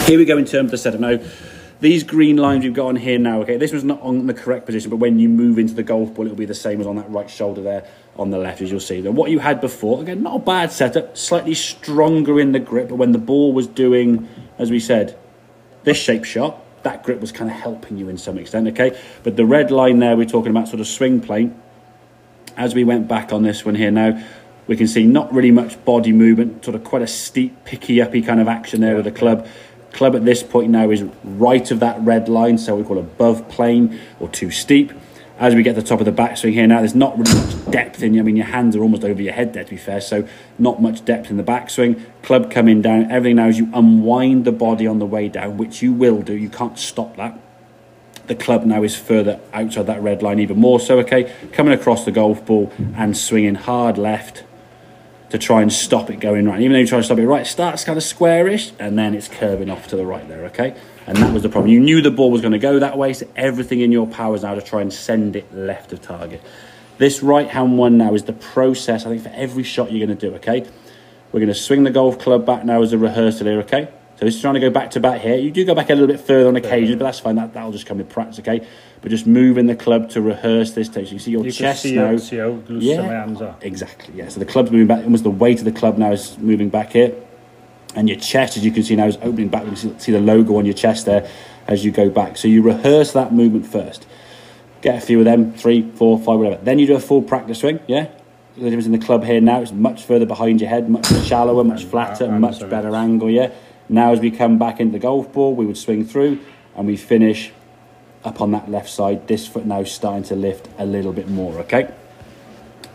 Here we go in terms of the setup. Now, these green lines we've got on here now, okay, this one's not on the correct position, but when you move into the golf ball, it'll be the same as on that right shoulder there on the left, as you'll see. Now, what you had before, again, not a bad setup, slightly stronger in the grip, but when the ball was doing, as we said, this shape shot, that grip was kind of helping you in some extent, okay? But the red line there, we're talking about sort of swing plane. As we went back on this one here now, we can see not really much body movement, sort of quite a steep, picky-uppy kind of action there with the club. Club at this point now is right of that red line, so we call it above plane or too steep. As we get to the top of the backswing here now, there's not really much depth in you. I mean, your hands are almost over your head there, to be fair, so not much depth in the backswing. Club coming down, everything now as you unwind the body on the way down, which you will do, you can't stop that. The club now is further outside that red line even more so, okay? Coming across the golf ball and swinging hard left to try and stop it going right. Even though you try to stop it right, it starts kind of squarish and then it's curving off to the right there, okay? And that was the problem. You knew the ball was going to go that way, so everything in your power is now to try and send it left of target. This right-hand one now is the process, I think, for every shot you're going to do, okay? We're going to swing the golf club back now as a rehearsal here, okay? So this is trying to go back to back here. You do go back a little bit further on occasion, but that's fine. That'll just come with practice, okay? But just moving the club to rehearse this. So you see your chest now. See how loose my hands are. Exactly, yeah. So the club's moving back. Almost the weight of the club now is moving back here. And your chest, as you can see now, is opening back. You can see the logo on your chest there as you go back. So you rehearse that movement first. Get a few of them, 3, 4, 5, whatever. Then you do a full practice swing, yeah? The difference in the club here now is much further behind your head, much shallower, much flatter, much better angle, yeah? Now as we come back into the golf ball, we would swing through and we finish up on that left side. This foot now starting to lift a little bit more, okay?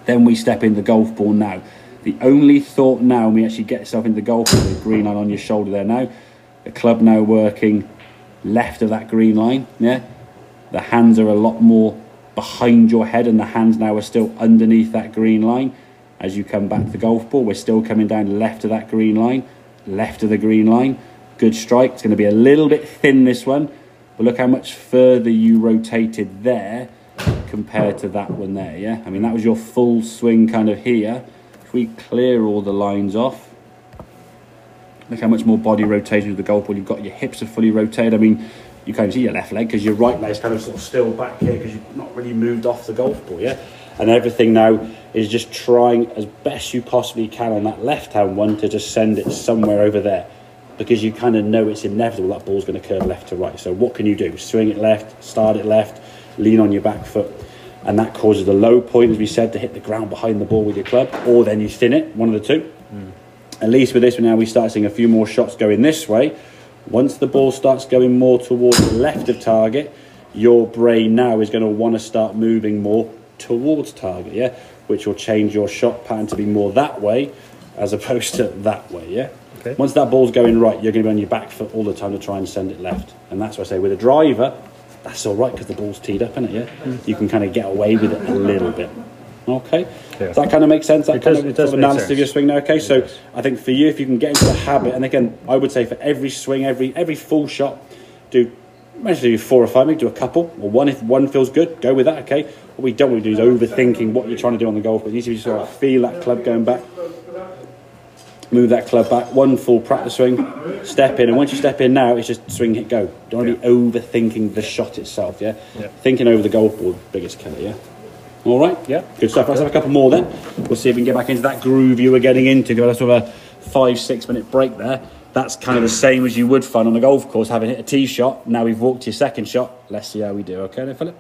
Then we step in the golf ball now. The only thought now, when we actually get yourself into the golf ball, the green line on your shoulder there now, the club now working left of that green line, yeah? The hands are a lot more behind your head and the hands now are still underneath that green line. As you come back to the golf ball, we're still coming down left of that green line, left of the green line. Good strike. It's going to be a little bit thin, this one, but look how much further you rotated there compared to that one there, yeah? I mean, that was your full swing kind of here. If we clear all the lines off, look how much more body rotation with the golf ball. You've got your hips are fully rotated. I mean, you can't see your left leg because your right leg's kind of sort of still back here because you've not really moved off the golf ball, yeah? And everything now is just trying as best you possibly can on that left-hand one to just send it somewhere over there, because you kind of know it's inevitable that ball's going to curve left to right. So what can you do? Swing it left, start it left, lean on your back foot, and that causes the low point, as we said, to hit the ground behind the ball with your club, or then you thin it, one of the two. At least with this one now, we start seeing a few more shots going this way. Once the ball starts going more towards the left of target, your brain now is going to want to start moving more towards target, yeah, which will change your shot pattern to be more that way as opposed to that way, yeah. Okay. Once that ball's going right, you're going to be on your back foot all the time to try and send it left, and that's what I say with a driver, that's all right because the ball's teed up, isn't it? Yeah, you can kind of get away with it a little bit. Okay, yeah. Does that kind of make sense? That kind of analysis of your swing now. Okay, so I think for you, if you can get into the habit, and again, I would say for every swing, every full shot, maybe do 4 or 5, maybe do a couple or one. If one feels good, go with that, okay? What we don't want to do is overthinking what you're trying to do on the golf, but you need to just sort of feel that club going back, move that club back, one full practice swing, step in, and once you step in now, it's just swing, hit, go. Don't want to be overthinking the shot itself, yeah? Thinking over the golf ball, biggest killer, yeah? All right? Yeah. Good stuff. Let's have a couple more then. We'll see if we can get back into that groove you were getting into. Go sort of a 5-6 minute break there. That's kind of the same as you would find on a golf course, having hit a tee shot. Now we've walked your second shot. Let's see how we do. Okay, then, Philip?